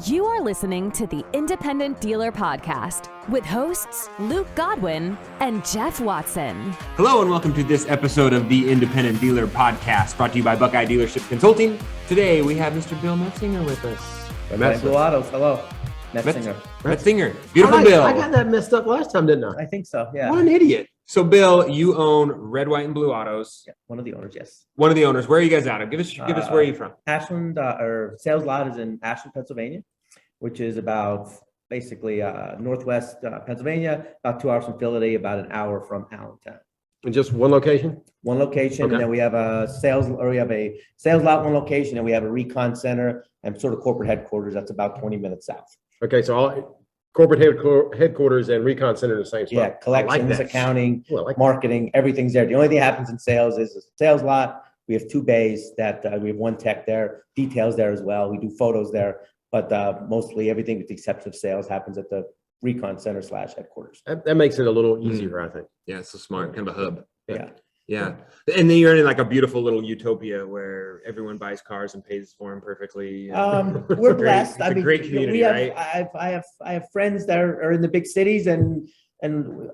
You are listening to the Independent Dealer Podcast with hosts Luke Godwin and Jeff Watson. Hello and welcome to this episode of the Independent Dealer Podcast, brought to you by Buckeye Dealership Consulting. Today we have Mr. Bill Metzinger with us. Blue Autos, hello. Metzinger. Metzinger. Beautiful Bill. I got that messed up last time, didn't I? I think so, yeah. What an idiot. So Bill, you own Red, White, and Blue Autos. Yeah, one of the owners, yes. One of the owners. Where are you guys out of? Give us where are you from? Ashland, our sales lot is in Ashland, Pennsylvania, which is about basically northwest Pennsylvania, about 2 hours from Philadelphia, about an hour from Allentown. And just one location? One location, Okay. and then we have a sales lot, one location, and we have a recon center and sort of corporate headquarters. That's about 20 minutes south. Okay, so all corporate headquarters and recon center in the same spot. Yeah, collections, that. accounting, Well, I like marketing, everything's there. The only thing that happens in sales is the sales lot. We have 2 bays that we have 1 tech there, details there as well. We do photos there, but mostly everything with the exception of sales happens at the recon center / headquarters. that makes it a little easier, I think. Yeah, it's so smart. Kind of a hub. Yeah. Yeah. And then you're in like a beautiful little utopia where everyone buys cars and pays for them perfectly. We're blessed. It's a great community, right? I have friends that are in the big cities, and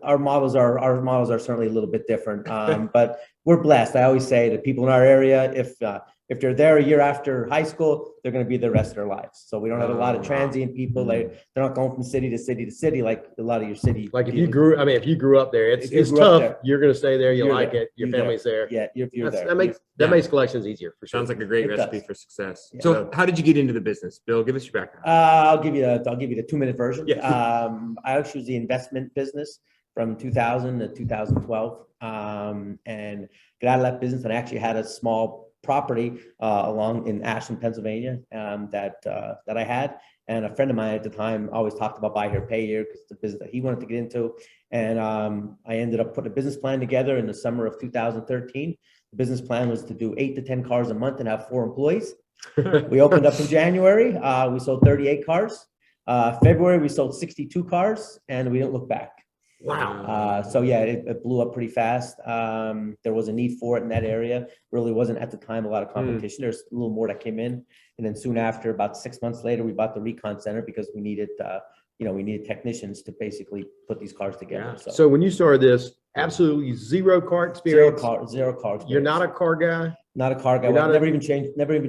our models are certainly a little bit different. But we're blessed. I always say that people in our area, if they're there a year after high school, they're going to be there the rest of their lives. So we don't have a lot of transient people. They're not going from city to city to city like a lot of your city. Like if you grew up there, it's tough. You're going to stay there. You like it. Your family's there. Yeah, you're there. That makes collections easier for sure. Sounds like a great It recipe does. for success. Yeah. So how did you get into the business? Bill, give us your background. I'll give you the 2-minute version. Yeah. I actually was the investment business from 2000 to 2012, and got out of that business. And I actually had a small property along in Ashland, Pennsylvania, that I had. And a friend of mine at the time always talked about buy here, pay here, because it's the business that he wanted to get into. And I ended up putting a business plan together in the summer of 2013. The business plan was to do 8 to 10 cars a month and have 4 employees. We opened up in January. We sold 38 cars. February, we sold 62 cars, and we didn't look back. Wow. So yeah, it blew up pretty fast. There was a need for it in that area. Really wasn't at the time a lot of competition. There's a little more that came in, and then soon after, about 6 months later, we bought the recon center because we needed, we needed technicians to basically put these cars together. Yeah. So when you started this, absolutely zero car experience. Zero car. You're not a car guy. Not a car guy. Never even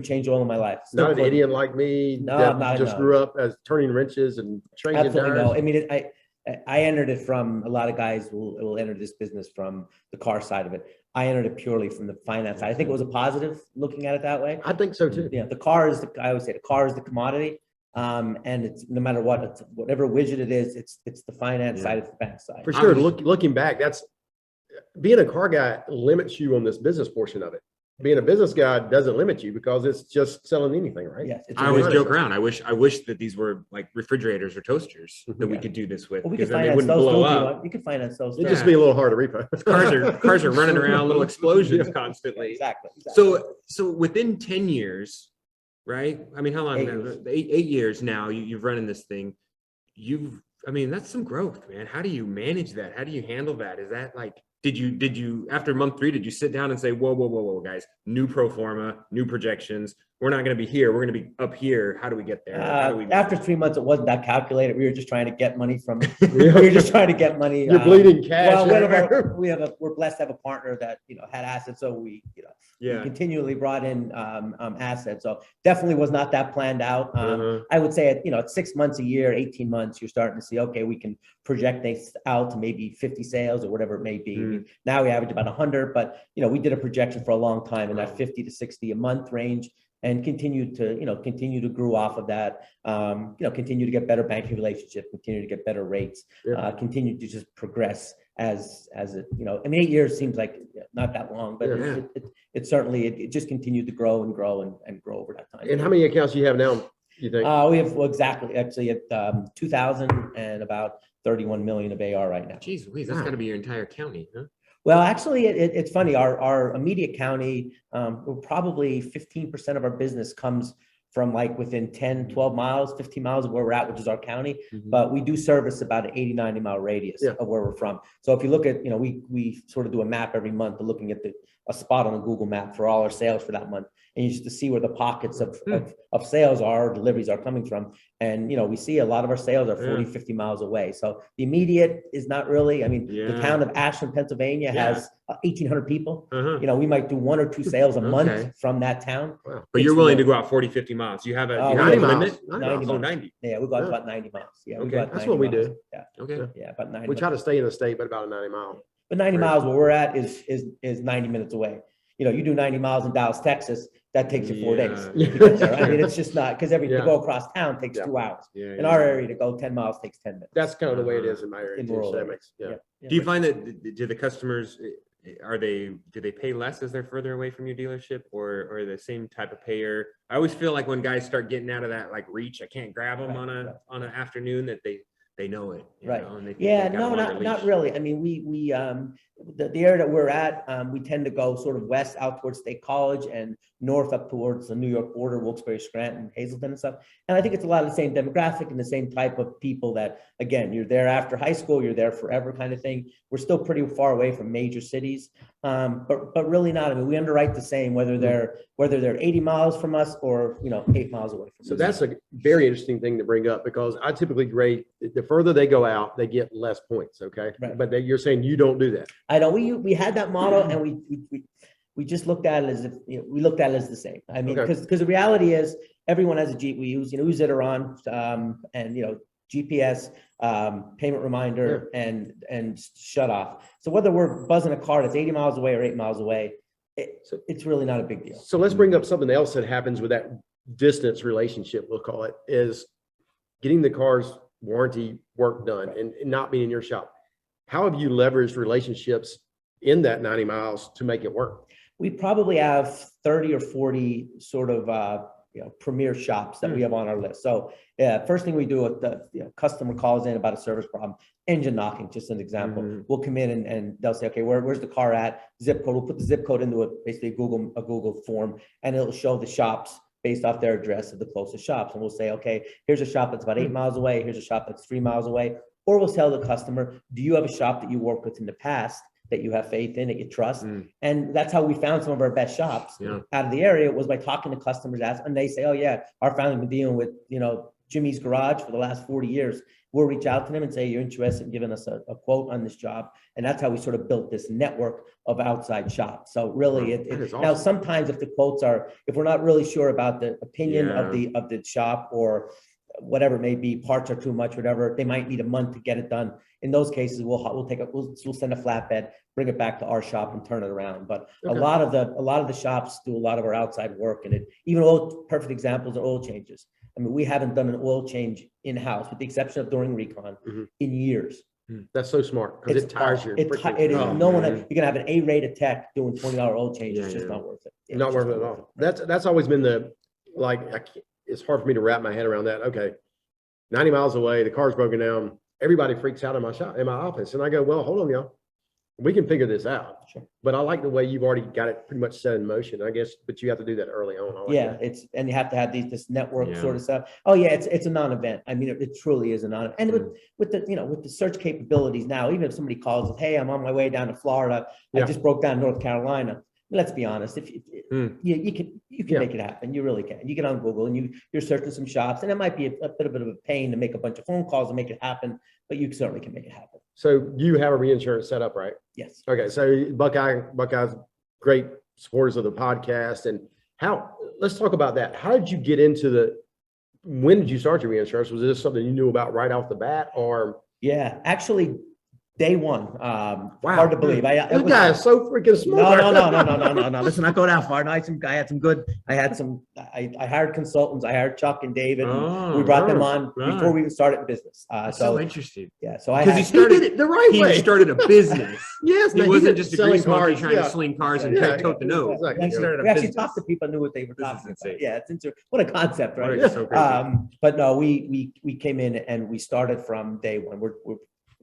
changed oil in my life. Still Not an idiot like me. No, that not just grew up as turning wrenches and changing Absolutely tires. no. I mean, I entered it from, a lot of guys will enter this business from the car side of it. I entered it purely from the finance side. I think it was a positive looking at it that way. I think so too. Yeah, I always say the car is the commodity. And it's no matter what, it's whatever widget it is, it's the finance side, it's the bank side. For sure. Looking back, that's being a car guy limits you on this business portion of it. Being a business guy doesn't limit you because it's just selling anything, right? Yes, I always joke around. I wish that these were like refrigerators or toasters that we could do this with, Well, we because could then they finance wouldn't those. blow up. You could finance those. It'd just be a little hard to repo. Cars are running around, little explosions constantly. Exactly. So within 10 years, right? I mean, how long? 8 now? years. 8 years now. You've run in this thing. That's some growth, man. How do you manage that? How do you handle that? Is that like? Did you after month 3, did you sit down and say, whoa, guys, new pro forma, new projections? We're not going to be here. We're going to be up here. How do we get there? After 3 months, it wasn't that calculated. We were just trying to get money from. We were just trying to get money. You're bleeding cash. Well, we're blessed to have a partner that had assets, so we continually brought in assets. So definitely was not that planned out. I would say at 6 months a year, 18 months, you're starting to see, okay, we can project things out to maybe 50 sales or whatever it may be. I mean, now we average about 100, but we did a projection for a long time in that 50 to 60 a month range. And continue to grow off of that, continue to get better banking relationships, continue to get better rates, continue to just progress as it, 8 years seems like not that long, but it certainly, it just continued to grow and grow and grow over that time. And how many accounts do you have now, you think? We have, actually at 2,000 and about 31 million of AR right now. Jeez Louise, that's got to be your entire county, huh? Well, actually, it's funny. Our immediate county, probably 15% of our business comes from like within 10, 12 miles, 15 miles of where we're at, which is our county. Mhm. But we do service about an 80, 90 mile radius Yeah. of where we're from. So if you look at, we sort of do a map every month, looking at a spot on the Google map for all our sales for that month. And you just to see where the pockets of sales are, deliveries are coming from. And, we see a lot of our sales are 40, 50 miles away. So the immediate is not really, the town of Ashland, Pennsylvania has 1,800 people. Uh-huh. We might do 1 or 2 sales a Okay. month from that town. Wow. But you're willing to go out 40, 50 miles. You have a, Oh, you have 90 a miles. limit? 90 Oh, miles. 90. Yeah, we go out Yeah. about 90 miles. Yeah, we Okay. go out That's 90 what we miles. do. Yeah, Okay. yeah, about 90 We try to miles. stay in the state, but about a 90 mile. But 90 Right. miles where we're at is 90 minutes away. You do 90 miles in Dallas, Texas, that takes you 4 days Yeah. to get there. It's just not, because to Yeah. go across town takes Yeah. 2 hours. Yeah, In our area, to go 10 miles takes 10 minutes. That's kind of the way it is in my area. In too, rural so that areas. makes, Do you find that do the customers do they pay less as they're further away from your dealership, or the same type of payer? I always feel like when guys start getting out of that like reach, I can't grab them Right, on an afternoon, that they know it, Right. and they think Yeah, they got a no, longer not leash. really. The area that we're at, we tend to go sort of west out towards State College and north up towards the New York border, Wilkes-Barre, Scranton, Hazleton and stuff. And I think it's a lot of the same demographic and the same type of people that, again, you're there after high school, you're there forever kind of thing. We're still pretty far away from major cities, but really not. We underwrite the same, whether they're 80 miles from us or, 8 miles away from us. So that's a very interesting thing to bring up, because I typically grade, the further they go out, they get less points. Okay. Right. But you're saying you don't do that. I know we had that model and we just looked at it as if, we looked at it as the same. Okay. Because the reality is everyone has a Jeep. We use Zitteron, and, GPS, payment reminder and shut off. So whether we're buzzing a car that's 80 miles away or 8 miles away, it's really not a big deal. So let's bring up something else that happens with that distance relationship, we'll call it, is getting the car's warranty work done and not being in your shop. How have you leveraged relationships in that 90 miles to make it work? We probably have 30 or 40 sort of, premier shops that we have on our list. So first thing we do if the customer calls in about a service problem, engine knocking, just an example, we'll come in and they'll say, okay, where's the car at? Zip code. We'll put the zip code into basically a Google form, and it'll show the shops based off their address of the closest shops. And we'll say, okay, here's a shop that's about 8 miles away. Here's a shop that's 3 miles away. Or we'll tell the customer, do you have a shop that you worked with in the past that you have faith in, that you trust? And that's how we found some of our best shops out of the area, was by talking to customers, and they say, oh yeah, our family's been dealing with, Jimmy's Garage for the last 40 years. We'll reach out to them and say, you're interested in giving us a quote on this job. And that's how we sort of built this network of outside shops. So really, now sometimes if we're not really sure about the opinion of the shop, or whatever it may be, parts are too much, whatever, they might need a month to get it done. In those cases, we'll send a flatbed, bring it back to our shop and turn it around. But a lot of the shops do a lot of our outside work, and perfect examples are oil changes. We haven't done an oil change in-house, with the exception of during recon, in years. That's so smart, because it tires you. You can have an A-rated tech doing $20 oil change. It's just not worth it. Not worth it at all. That's always been it's hard for me to wrap my head around that. Okay, 90 miles away, the car's broken down. Everybody freaks out in my shop, in my office. And I go, well, hold on, y'all. We can figure this out. Sure. But I like the way you've already got it pretty much set in motion, I guess, but you have to do that early on. And you have to have this network sort of stuff. Oh yeah, it's a non-event. It truly is a non-event. And with the search capabilities now, even if somebody calls us, hey, I'm on my way down to Florida, I just broke down North Carolina. Let's be honest, if you can make it happen. You really can. You get on Google and you're searching some shops, and it might be a bit of a pain to make a bunch of phone calls and make it happen, but you certainly can make it happen. So you have a reinsurance set up, right? Yes. Okay. So Buckeye's great supporters of the podcast. And let's talk about that. How did you get into when did you start your reinsurance? Was this something you knew about right off the bat, or? Yeah, actually, day one. Wow. Hard to believe. This guy is so freaking smart. No. Listen, not go that far. No, I hired consultants. I hired Chuck and David. And we brought them on before we even started business. So interesting. Yeah. Because he did it the right way. He started a business. Yes. He wasn't just a grease monkey trying to sling cars and tote the nose. Exactly. He started a we actually business. talked to people who knew what they were talking insane. about. Yeah, it's interesting. What a concept, right? So crazy. But no, we came in and we started from day one. We're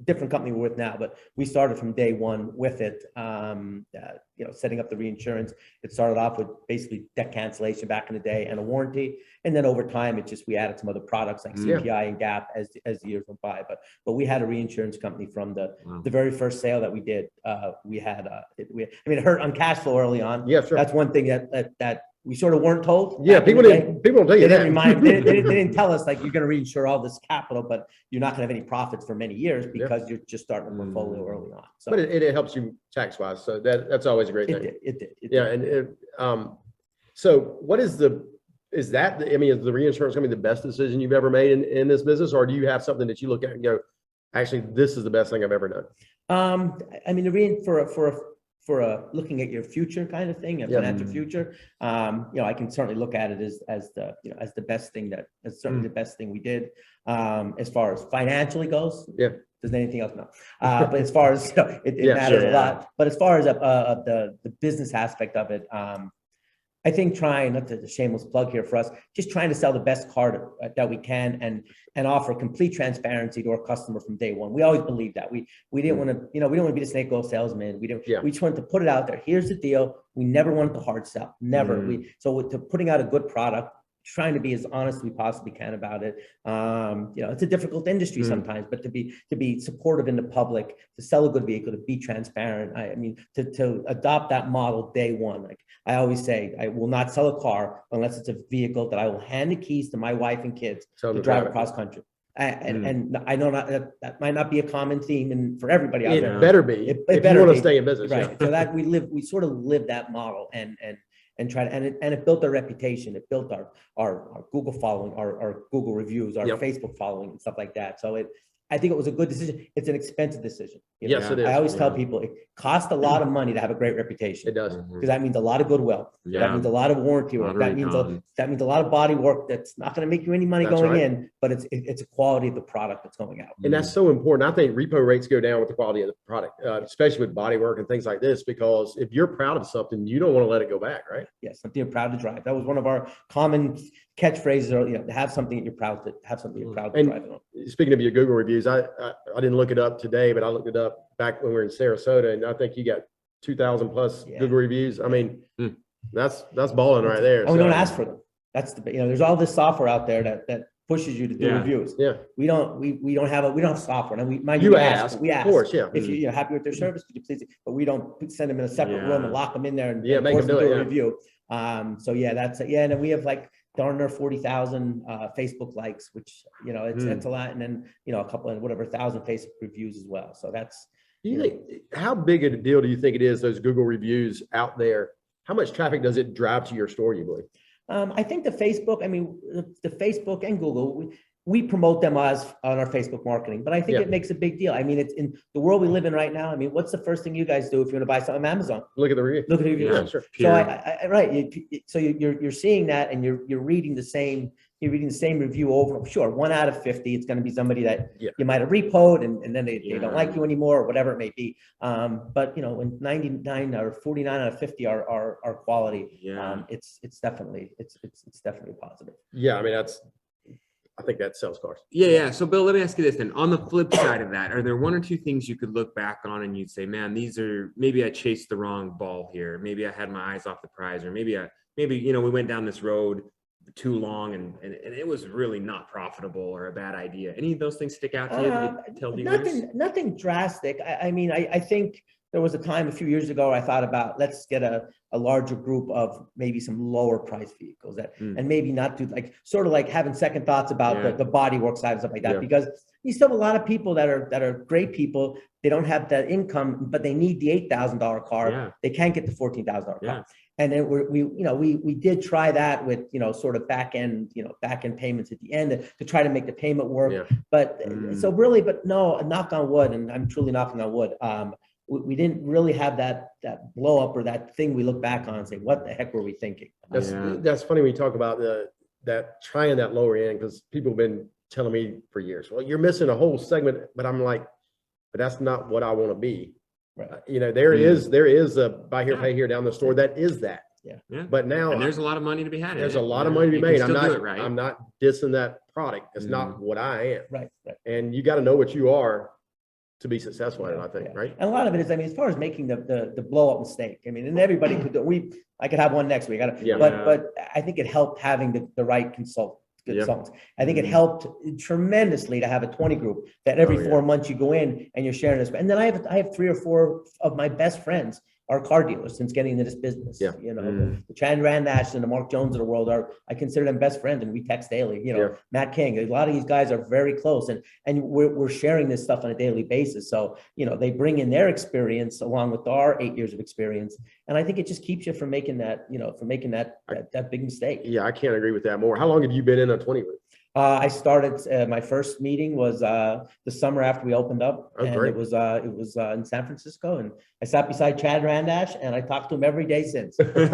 different company we're with now, but we started from day one with it, setting up the reinsurance. It started off with basically debt cancellation back in the day and a warranty. And then over time, we added some other products like CPI and GAP as the years went by. But we had a reinsurance company from the very first sale that we did. It hurt on cash flow early on. Yeah, sure. That's one thing that we sort of weren't told. Yeah, people don't tell you that. They didn't tell us like you're going to reinsure all this capital, but you're not going to have any profits for many years because you're just starting a portfolio early on. So, but it helps you tax wise, so that's always a great thing. It did. And so what is the reinsurance company the best decision you've ever made in this business, or do you have something that you look at and go, actually, this is the best thing I've ever done? For a looking at your future kind of thing, a financial future, I can certainly look at it as the best thing certainly the best thing we did. As far as financially goes, does anything else? No. But as far as it matters a lot. But as far as the business aspect of it, I think trying, not to shameless plug here for us, just trying to sell the best car that we can and offer complete transparency to our customer from day one. We always believed that. We didn't want to, we don't want to be the snake oil salesman. We just wanted to put it out there. Here's the deal. We never wanted to hard sell. Never. So to putting out a good product, trying to be as honest as we possibly can about it. It's a difficult industry sometimes, but to be supportive in the public, to sell a good vehicle, to be transparent. To adopt that model day one. Like I always say, I will not sell a car unless it's a vehicle that I will hand the keys to my wife and kids to drive across country. And I know that might not be a common theme for everybody out there. It better be. If you want to stay in business, right? So that we sort of live that model and try to, and it built our reputation. It built our Google following, our Google reviews, our Facebook following and stuff like that. So I think it was a good decision. It's an expensive decision. Yes, it is. I always tell people it costs a lot of money to have a great reputation. It does. Because that means a lot of goodwill. That means a lot of warranty work. That means a lot of body work that's not going to make you any money going in, but it's a quality of the product that's going out. And that's so important. I think repo rates go down with the quality of the product, especially with body work and things like this, because if you're proud of something, you don't want to let it go back, right? Yes, something you're proud to drive. That was one of our common catchphrases, or have something that you're proud to drive on. Speaking of your Google reviews, I didn't look it up today, but I looked it up back when we were in Sarasota, and I think you got 2,000 plus Google reviews. I mean, that's balling right there. And we don't ask for them. That's there's all this software out there that pushes you to do reviews. Yeah. We don't have software. And we ask, of course, if you're happy with their service, could you please, but we don't send them in a separate room and lock them in there and make force them do a it, review. That's it. And then we have like darn near 40,000 Facebook likes, which it's a lot, and then a couple of 1,000 Facebook reviews as well. So that's. Do you think, how big a deal do you think it is, those Google reviews out there? How much traffic does it drive to your store, you believe? I think the Facebook and Google, we promote them on our Facebook marketing, but I think it makes a big deal. I mean, it's in the world we live in right now. I mean, what's the first thing you guys do if you want to buy something on Amazon? Look at the review. Look at the review. Yeah, sure. So you're seeing that, and you're reading the same. You're reading the same review over. Sure, 1 out of 50, it's going to be somebody that you might have repoed, and then they don't like you anymore, or whatever it may be. But when 99 or 49 out of 50 are quality, it's definitely positive. Yeah, I mean I think that sells cars. Yeah. So Bill, let me ask you this then. On the flip side of that, are there one or two things you could look back on and you'd say, man, maybe I chased the wrong ball here. Maybe I had my eyes off the prize, or maybe we went down this road too long and it was really not profitable or a bad idea. Any of those things stick out to you that you tell dealers? Nothing drastic. I think there was a time a few years ago I thought about, let's get a larger group of maybe some lower price vehicles and maybe not do sort of having second thoughts about the body work side and stuff like that, because you still have a lot of people that are great people. They don't have that income, but they need the $8,000 car. Yeah. They can't get the $14,000 car. And then we did try that with, sort of back end payments at the end to try to make the payment work. Yeah. But but no, knock on wood, and I'm truly knocking on wood. We didn't really have that blow up or that thing we look back on and say, what the heck were we thinking? That's funny when you talk about that trying that lower end, because people have been telling me for years, well, you're missing a whole segment, but I'm like, but that's not what I want to be. Right. There is a buy here, pay here down the store. That is that. Yeah. But now, and there's a lot of money to be had. There's a lot of money to be made. I'm not dissing that product. It's not what I am. Right. And you got to know what you are to be successful at it, I think, right? And a lot of it is, I mean, as far as making the blow up mistake, I mean, and everybody could do, I could have one next week, but I think it helped having the right consultants. I think it helped tremendously to have a 20 group that every 4 months you go in and you're sharing this. And then I have 3 or 4 of my best friends are car dealers since getting into this business. You know, the Chad Randash and the Mark Jones of the world I consider them best friends, and we text daily. You know, Matt King, a lot of these guys are very close, and we're sharing this stuff on a daily basis. So, you know, they bring in their experience along with our 8 years of experience, and I think it just keeps you from making that, you know, that big mistake. Yeah, I can't agree with that more. How long have you been in a 20 group? I started, my first meeting was the summer after we opened up, and great. it was in San Francisco, and I sat beside Chad Randash, and I talked to him every day since. You know,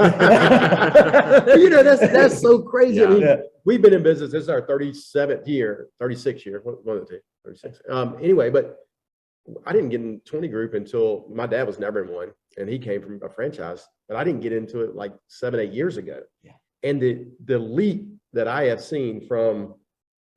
that's so crazy. I mean, we've been in business. This is our 36th year, one of the two, 36. Anyway, but I didn't get in 20 group until my dad was never in one, and he came from a franchise, but I didn't get into it like 7, 8 years ago. And the leap that I have seen from,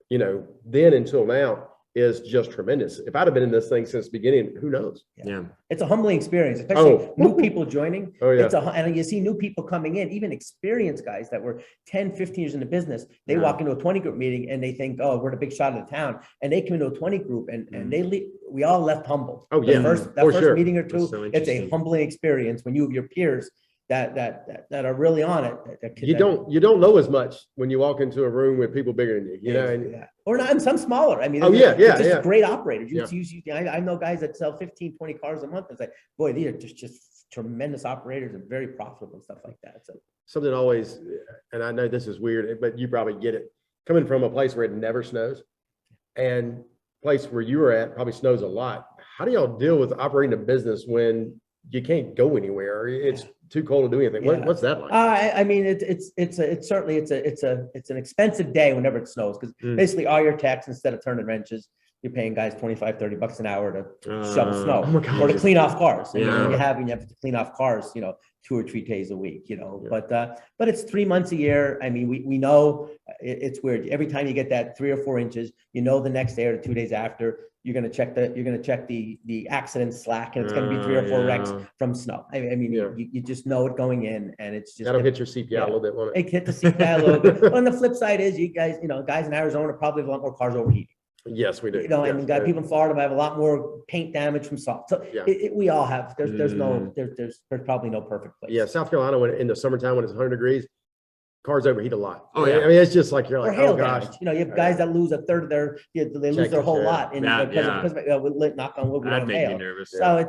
you know, then until now is just tremendous. If I'd have been in this thing since the beginning, who knows? It's a humbling experience, especially new people joining. And you see new people coming in, even experienced guys that were 10, 15 years in the business. They walk into a 20 group meeting and they think, oh, we're the big shot of the town. And they come into a 20 group and they leave. We all left humbled. That first meeting or two, so it's a humbling experience when you have your peers that are really on it. You don't know as much when you walk into a room with people bigger than you, you know, or not, and some smaller. I mean, just great operators. I know guys that sell 15, 20 cars a month. It's like, boy, these are just tremendous operators and very profitable and stuff like that. So something always, and I know this is weird, but you probably get it. Coming from a place where it never snows, and place where you were at probably snows a lot. How do y'all deal with operating a business when you can't go anywhere? It's too cold to do anything. What's that like? I mean, it's certainly an expensive day whenever it snows, because basically all your techs, instead of turning wrenches, you're paying guys $25, $30 an hour to shovel snow or to clean off cars. And you have to clean off cars, you know, 2 or 3 days a week, you know. But it's 3 months a year. I mean, we know it's weird. Every time you get that 3 or 4 inches, you know, the next day or 2 days after, you're going to check the accident slack, and it's going to be 3 or 4 wrecks from snow. I mean, you just know it going in, and it's just that'll hit your CPI a little bit, won't it? It hit the CPI a little bit. But on the flip side is, you guys, you know, guys in Arizona probably have a lot more cars overheating. Yes, we do. You know, and people in Florida have a lot more paint damage from salt. So we all have. There's probably no perfect place. Yeah, South Carolina, when in the summertime when it's 100 degrees, cars overheat a lot. Oh yeah, I mean, it's just like you're like, oh gosh. Damage. You know, you have guys that lose a third of their, they lose their whole lot because knock on wood, we don't make hail. me nervous. So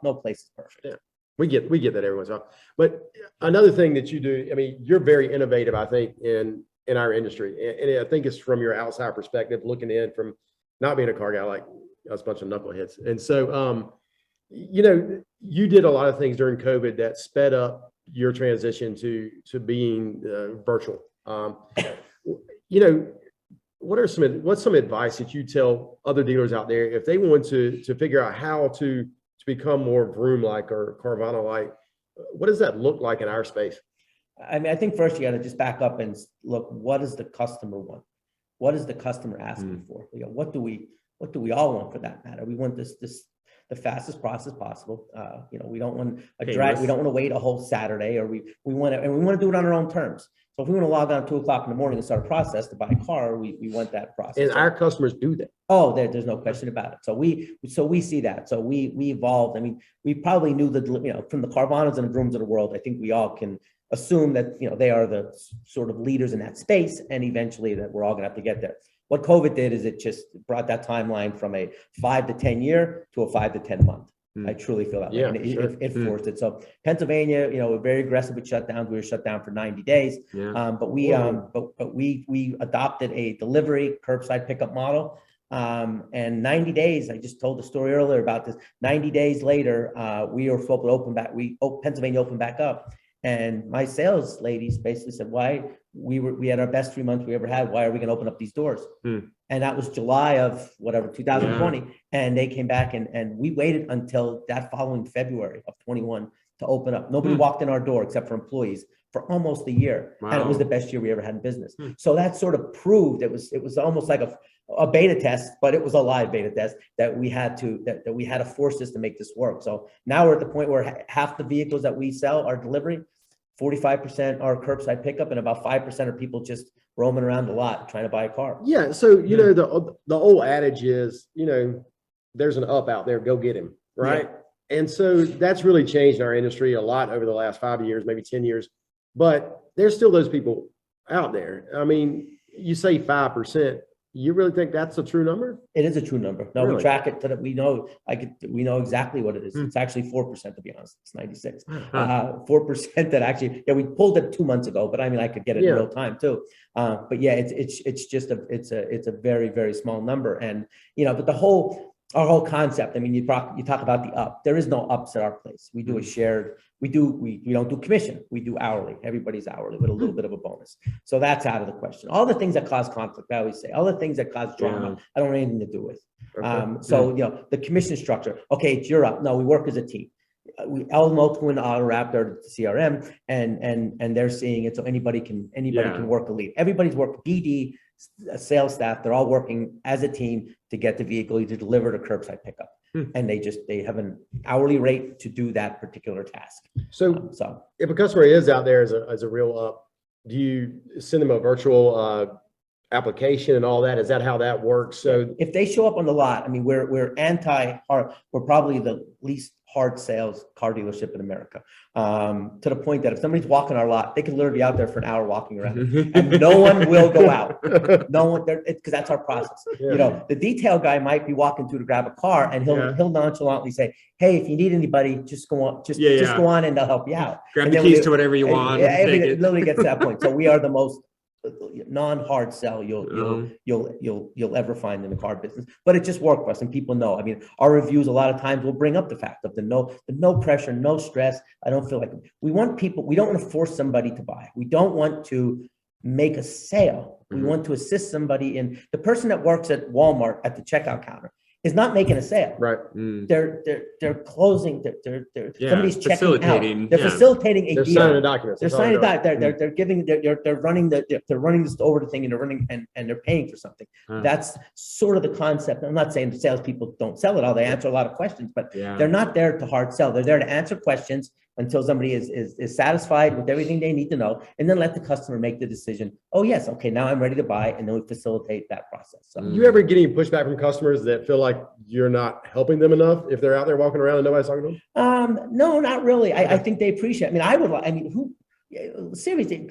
no place is perfect. Yeah, we get that every once in a while. But another thing that you do, I mean, you're very innovative, I think, in our industry, and I think it's from your outside perspective, looking in from not being a car guy like us, bunch of knuckleheads. And so, you know, you did a lot of things during COVID that sped up your transition to being virtual. You know, what's some advice that you tell other dealers out there if they want to figure out how to become more Vroom-like or Carvana-like? What does that look like in our space? I mean, I think first you got to just back up and look, what does the customer want? What is the customer asking for? You know, what do we all want for that matter? We want this the fastest process possible. You know, we don't want a drag. We don't want to wait a whole Saturday, or we want to do it on our own terms. So if we want to log on at 2 o'clock in the morning and start a process to buy a car, we want that process. And our customers do that. Oh, there's no question about it. So we see that. So we evolved. I mean, we probably knew that, you know, from the Carvanas and the Vrooms of the world, I think we all can assume that, you know, they are the sort of leaders in that space, and eventually that we're all going to have to get there. What COVID did is it just brought that timeline from a 5 to 10 year to a 5 to 10 month. I truly feel that way. And it forced it. So Pennsylvania, you know, we're very aggressive with shutdowns. We were shut down for 90 days. But we adopted a delivery curbside pickup model. And 90 days, I just told the story earlier about this. 90 days later, we were supposed to open back. Pennsylvania opened back up. And my sales ladies basically said, why we had our best 3 months we ever had. Why are we going to open up these doors? And that was July of 2020. And they came back and we waited until that following February of 21 to open up. Nobody walked in our door except for employees. for almost a year. Wow. And it was the best year we ever had in business. So that sort of proved it was almost like a beta test, but it was a live beta test that we had to force this to make this work. So now we're at the point where half the vehicles that we sell are delivery, 45% are curbside pickup, and about 5% are people just roaming around the lot trying to buy a car. Yeah. So, you know, the old adage is, you know, there's an up out there, go get him. Right. Yeah. And so that's really changed our industry a lot over the last 5 years, maybe 10 years, but there's still those people out there. I mean, you say 5%. You really think that's a true number? It is a true number. No, Really? we track it so that we know. We know exactly what it is. It's actually 4%, to be honest. It's 96. 4% that actually. Yeah, we pulled it 2 months ago, but I mean, I could get it in real time too. But yeah, it's just a very, very small number. And you know, but our whole concept. I mean, you talk about the up. There is no ups at our place. We do a shared. We don't do commission. We do hourly. Everybody's hourly with a little bit of a bonus. So that's out of the question. All the things that cause conflict, I always say, all the things that cause drama, I don't want anything to do with. So you know, the commission structure. Okay, it's your up. No, we work as a team. Automotive can auto-wrap their CRM, and they're seeing it. So anybody can work a lead. Everybody's working. BD, sales staff, they're all working as a team to get the vehicle either delivered or curbside pickup. And they have an hourly rate to do that particular task. So if a customer is out there as a real up, do you send them a virtual application and all that? Is that how that works? So if they show up on the lot, I mean, we're anti-hard. We're probably the least hard sales car dealership in America, to the point that if somebody's walking our lot, they can literally be out there for an hour walking around and no one will go out. No one, because that's our process. You know, the detail guy might be walking through to grab a car and he'll nonchalantly say, hey, if you need anybody, just go on, just go on and they'll help you out. Grab the keys to whatever you want. It literally gets to that point. So we are the most non-hard sell you'll ever find in the car business, but it just worked for us and people know. I mean, our reviews a lot of times will bring up the fact of the no pressure, no stress. I don't feel like we don't want to force somebody to buy. We don't want to make a sale. We want to assist somebody in the person that works at Walmart at the checkout counter is not making a sale. Right. They're closing. They're somebody's checking out. They're facilitating a deal. They're signing a document. They're signing a document. They're giving. They're running this over the thing and they're running and they're paying for something. That's sort of the concept. I'm not saying the salespeople don't sell it all. They answer a lot of questions, but they're not there to hard sell. They're there to answer questions until somebody is satisfied with everything they need to know, and then let the customer make the decision. Oh yes, okay, now I'm ready to buy, and then we facilitate that process. So, you ever get any pushback from customers that feel like you're not helping them enough if they're out there walking around and nobody's talking to them? No, not really. I think they appreciate it. I mean, who? Seriously,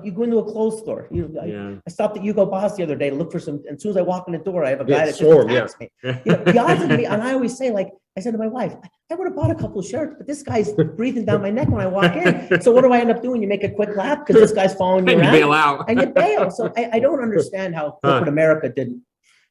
you go into a clothes store. I stopped at Hugo Boss the other day to look for some. And as soon as I walk in the door, I have a guy that just attacks me. The odds of me, and I always say, like I said to my wife, I would have bought a couple of shirts, but this guy's breathing down my neck when I walk in. So what do I end up doing? You make a quick lap because this guy's following you around. And you bail out. And you bail. So I don't understand how corporate America didn't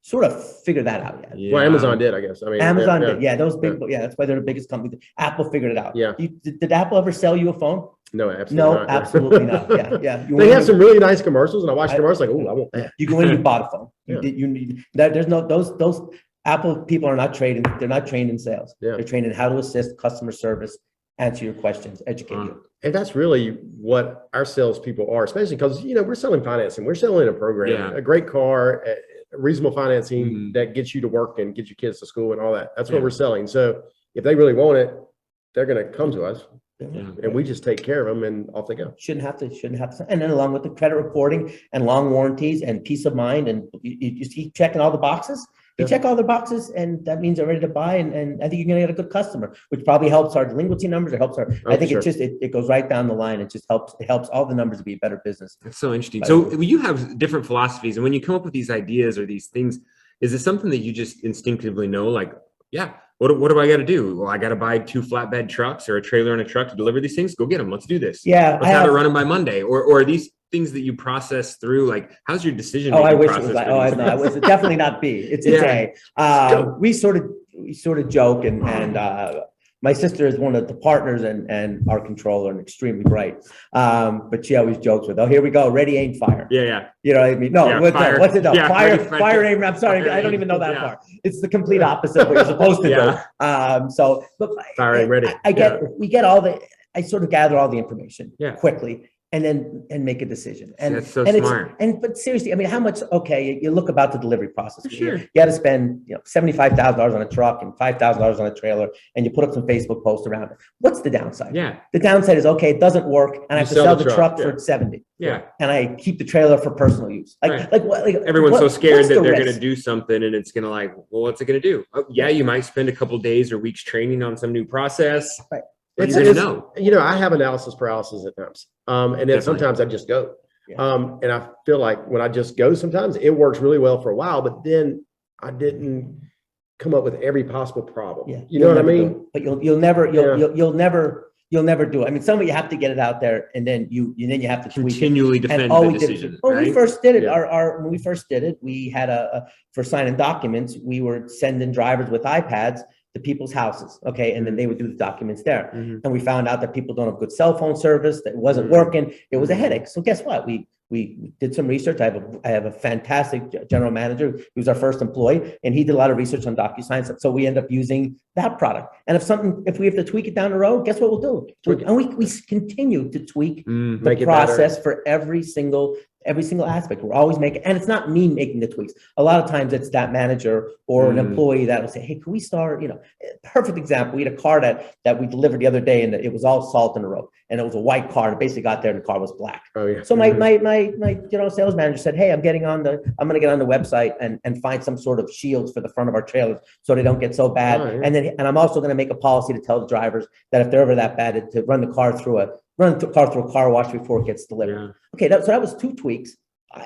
sort of figure that out yet. Well, Amazon did, I guess. I mean, Amazon did. Yeah, those big. Yeah, that's why they're the biggest company. Apple figured it out. Yeah. Did Apple ever sell you a phone? No, absolutely not. Absolutely not. Yeah. They have some really nice commercials, and I watch commercials like, oh, I want that. You go in, you bought a phone. You need that. There's no those Apple people are not trained. They're not trained in sales. Yeah. They're trained in how to assist customer service, answer your questions, educate you. And that's really what our salespeople are, especially because we're selling financing. We're selling a program, a great car, reasonable financing that gets you to work and gets your kids to school and all that. That's what we're selling. So if they really want it, they're going to come to us. And we just take care of them and off they go. Shouldn't have to. And then along with the credit reporting and long warranties and peace of mind, and you keep checking all the boxes. You check all the boxes, and that means they're ready to buy. And I think you're going to get a good customer, which probably helps our delinquency numbers. It helps our. I think it goes right down the line. It just helps. It helps all the numbers to be a better business. That's so interesting. So you have different philosophies, and when you come up with these ideas or these things, is it something that you just instinctively know? Like, what do I got to do? Well, I got to buy 2 flatbed trucks or a trailer and a truck to deliver these things. Go get them. Let's do this. Yeah. Let's have it running by Monday. Or are these things that you process through? Like, how's your decision? I wish it was like. No, it was definitely not B. It's A. We sort of joke, and my sister is one of the partners and our controller and extremely bright. But she always jokes with, here we go, ready, aim, fire. Yeah. You know what I mean? No, fire. What's it? No, Yeah, fire, aim. I'm sorry, I don't even know that part. It's the complete opposite of what you're supposed to do. But fire, aim, ready. I sort of gather all the information quickly. and make a decision. And that's so and smart. But seriously, I mean, how much? Okay, you look about the delivery process. Sure. You got to spend $75,000 on a truck and $5,000 on a trailer, and you put up some Facebook posts around it. What's the downside? Yeah. The downside is, okay, it doesn't work, and I have to sell the truck yeah. for 70. Yeah. And I keep the trailer for personal use. Everyone's so scared that they're going to to do something, and it's going to well, what's it going to do? Oh, yeah, you might spend a couple days or weeks training on some new process. Right. But you're going to know. I have analysis paralysis at times. And then Definitely. sometimes I just go. Yeah. And I feel like when I just go, sometimes it works really well for a while, but then I didn't come up with every possible problem. Yeah. You know what I mean? But you'll never do it. I mean, some of you have to get it out there, and then you have to Continually defend all the we did- decision. When right? we first did it, Yeah. when we first did it, we had for signing documents, we were sending drivers with iPads to people's houses. Okay. And then they would do the documents there. Mhm. And we found out that people don't have good cell phone service, that it wasn't working. It was a headache. So guess what? We did some research. I have a fantastic general manager. He was our first employee, and he did a lot of research on DocuSign. So we end up using that product. And if we have to tweak it down the road, guess what we'll do? And we continue to tweak the Make it process for every single aspect. We're always making, and it's not me making the tweaks. A lot of times it's that manager or an employee that will say, hey, can we start, perfect example. We had a car that we delivered the other day, and it was all salt in the road, and it was a white car, and it basically got there and the car was black. Oh yeah. So my sales manager said, hey, I'm going to get on the website and find some sort of shields for the front of our trailers so they don't get so bad. Oh, yeah. And I'm also going to make a policy to tell the drivers that if they're ever that bad, to run the car through a car wash before it gets delivered. Yeah. Okay, so that was 2 tweaks.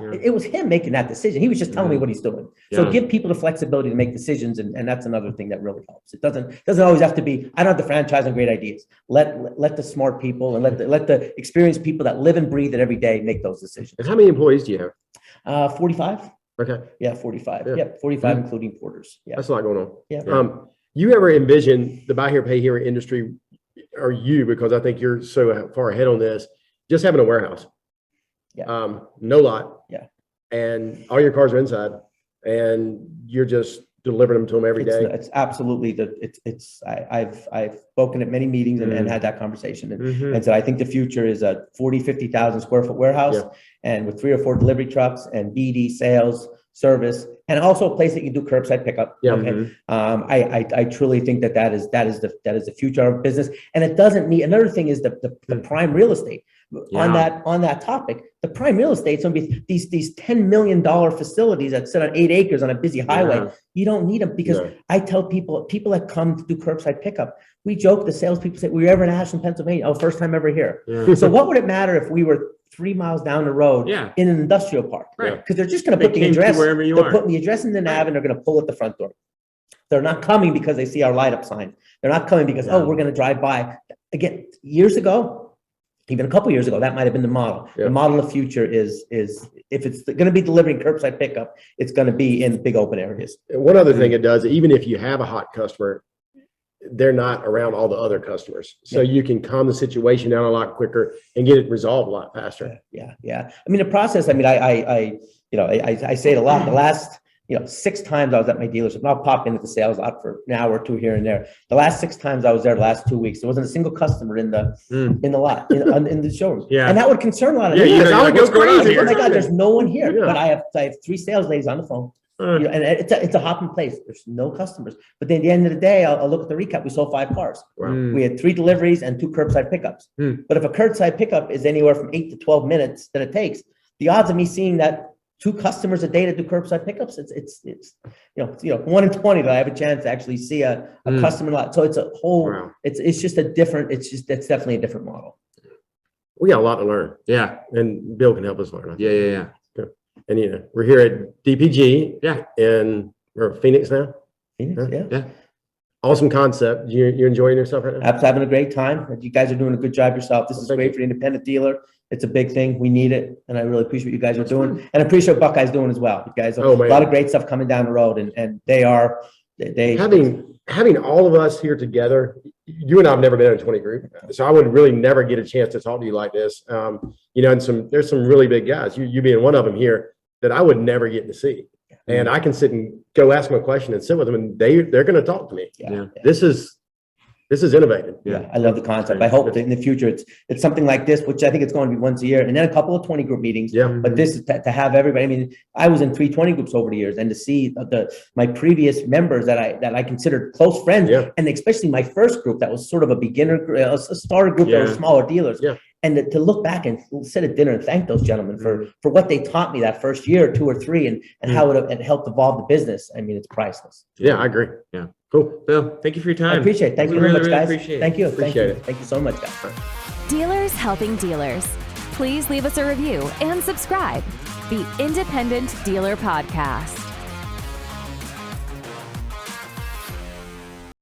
Yeah. It was him making that decision. He was just telling me what he's doing. So Yeah. give people the flexibility to make decisions, and that's another thing that really helps. It doesn't always have to be. I don't have the franchise on great ideas. Let the smart people and let the experienced people that live and breathe it every day make those decisions. And how many employees do you have? 45. Okay. Yeah, 45. Yeah. Yep, 45 including porters. Yeah. That's a lot going on. Yeah. You ever envision the buy here, pay here industry, or you, because I think you're so far ahead on this, just having a warehouse? Yeah. No lot. Yeah. And all your cars are inside, and you're just delivering them to them every day. It's absolutely I've spoken at many meetings and had that conversation and said I think the future is a 50,000 square foot warehouse, and with 3 or 4 delivery trucks and BD sales service, and also a place that you do curbside pickup. Yeah. Okay. I truly think that is the future of business, and it doesn't need. Another thing is the prime real estate. On that topic, the prime real estate is going to be these $10 million facilities that sit on 8 acres on a busy highway. Yeah. You don't need them, because I tell people that come to do curbside pickup, we joke, the salespeople say, were you ever in Ashland, Pennsylvania? Oh, first time ever here. Yeah. So what would it matter if we were 3 miles down the road in an industrial park? Right. Because they're just going to put the address wherever you they're are. putting the address in the nav, and they're going to pull at the front door. They're not coming because they see our light up sign. They're not coming because, we're going to drive by. Again, years ago, even a couple years ago, that might have been the model. Yeah. The model of the future is if it's going to be delivering curbside pickup, it's going to be in big open areas. And one other thing it does, even if you have a hot customer, they're not around all the other customers. So you can calm the situation down a lot quicker and get it resolved a lot faster. Yeah. I mean, the process, I mean, I say it a lot. The last 6 times I was at my dealership, and I'll pop into the sales lot for an hour or two here and there. The last 6 times I was there, the last 2 weeks, there wasn't a single customer in the lot, in the showroom. Yeah. And that would concern a lot of Yeah, people. you're like, what's going on Oh here? my God, there's no one here. Yeah. But I have 3 sales ladies on the phone. And it's a hopping place. There's no customers. But then at the end of the day, I'll look at the recap. We sold 5 cars. Wow. We had 3 deliveries and 2 curbside pickups. But if a curbside pickup is anywhere from 8 to 12 minutes that it takes, the odds of me seeing that 2 customers a day to do curbside pickups, it's 1 in 20 that I have a chance to actually see a customer lot. So it's a whole, it's just it's definitely a different model. We got a lot to learn. Yeah. And Bill can help us learn. Yeah. And we're here at DPG. Yeah. And we're Phoenix now. Phoenix, Yeah. Awesome concept. You're enjoying yourself right now? I'm having a great time. You guys are doing a good job yourself. This is Thank great you. for the independent dealer. It's a big thing. We need it. And I really appreciate what you guys are doing. And I appreciate what Buckeye's doing as well. You guys have a lot of great stuff coming down the road, and they having all of us here together. You and I have never been in a 20 group, so I would really never get a chance to talk to you like this. And there's some really big guys. You being one of them here that I would never get to see. And I can sit and go ask them a question and sit with them, and they're going to talk to me. Yeah. This is This is innovative. Yeah, I love the concept. I hope that in the future it's something like this, which I think it's going to be once a year, and then a couple of 20 group meetings. Yeah. But this is to have everybody. I mean, I was in 320 groups over the years, and to see my previous members that I considered close friends, and especially my first group that was sort of a beginner, a starter group that was smaller dealers. Yeah. And to look back and sit at dinner and thank those gentlemen for what they taught me that first year, 2 or 3, and how it helped evolve the business. I mean, it's priceless. Yeah, I agree. Yeah. Cool. Bill, thank you for your time. I appreciate it. Thank you We very really, much, guys. really appreciate it. Thank you. Appreciate it. Thank you so much, guys. Dealers helping dealers. Please leave us a review and subscribe. The Independent Dealer Podcast.